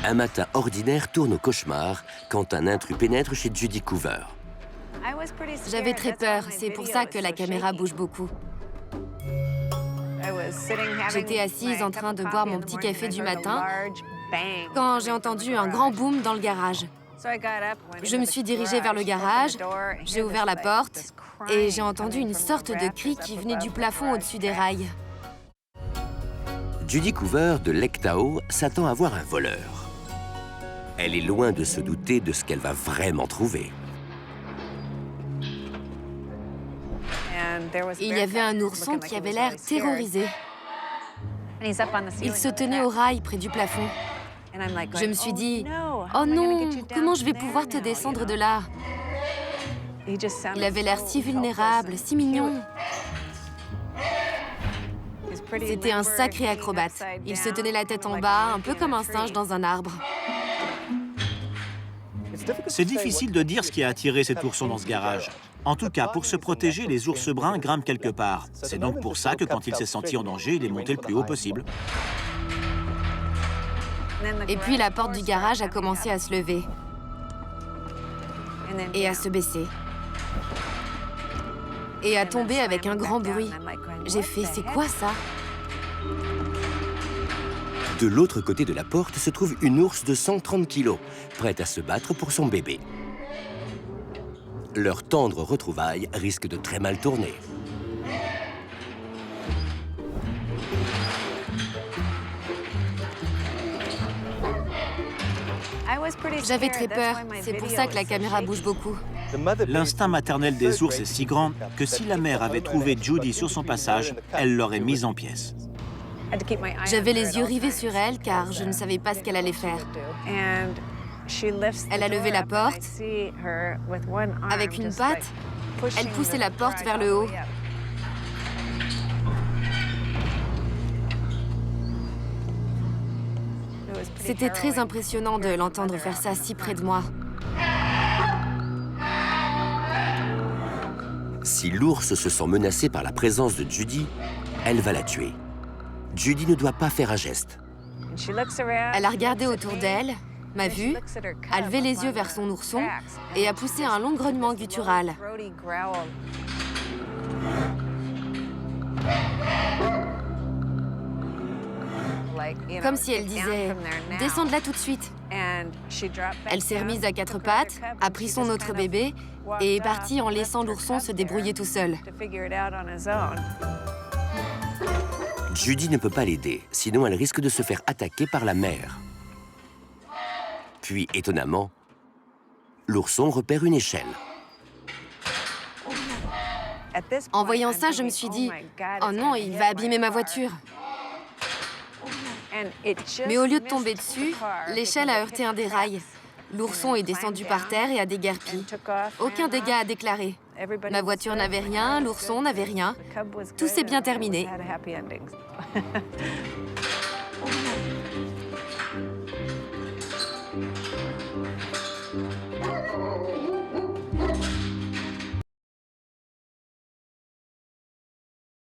Un matin ordinaire tourne au cauchemar quand un intrus pénètre chez Judy Coover. J'avais très peur, c'est pour ça que la caméra bouge beaucoup. J'étais assise en train de boire mon petit café du matin quand j'ai entendu un grand boom dans le garage. Je me suis dirigée vers le garage, j'ai ouvert la porte et j'ai entendu une sorte de cri qui venait du plafond au-dessus des rails. Judy Coover de Lake Tahoe s'attend à voir un voleur. Elle est loin de se douter de ce qu'elle va vraiment trouver. Il y avait un ourson qui avait l'air terrorisé. Il se tenait au rail près du plafond. Je me suis dit, « Oh non, comment je vais pouvoir te descendre de là ?» Il avait l'air si vulnérable, si mignon. C'était un sacré acrobate. Il se tenait la tête en bas, un peu comme un singe dans un arbre. C'est difficile de dire ce qui a attiré cet ourson dans ce garage. En tout cas, pour se protéger, les ours bruns grimpent quelque part. C'est donc pour ça que quand il s'est senti en danger, il est monté le plus haut possible. Et puis la porte du garage a commencé à se lever et à se baisser et à tomber avec un grand bruit. J'ai fait, c'est quoi ça? De l'autre côté de la porte se trouve une ours de 130 kilos, prête à se battre pour son bébé. Leur tendre retrouvaille risque de très mal tourner. J'avais très peur, c'est pour ça que la caméra bouge beaucoup. L'instinct maternel des ours est si grand que si la mère avait trouvé Judy sur son passage, elle l'aurait mise en pièces. J'avais les yeux rivés sur elle car je ne savais pas ce qu'elle allait faire. Elle a levé la porte. Avec une patte, elle poussait la porte vers le haut. C'était très impressionnant de l'entendre faire ça si près de moi. Si l'ours se sent menacé par la présence de Judy, elle va la tuer. Judy ne doit pas faire un geste. Elle a regardé autour d'elle, m'a vue, a levé les yeux vers son ourson et a poussé un long grognement guttural. Comme si elle disait « Descends de là tout de suite ». Elle s'est remise à quatre pattes, a pris son autre bébé et est partie en laissant l'ourson se débrouiller tout seul. Judy ne peut pas l'aider, sinon elle risque de se faire attaquer par la mère. Puis, étonnamment, l'ourson repère une échelle. En voyant ça, je me suis dit « Oh non, il va abîmer ma voiture ». Mais au lieu de tomber dessus, l'échelle a heurté un des rails. L'ourson est descendu par terre et a déguerpi. Aucun dégât à déclarer. Ma voiture n'avait rien, l'ourson n'avait rien. Tout s'est bien terminé.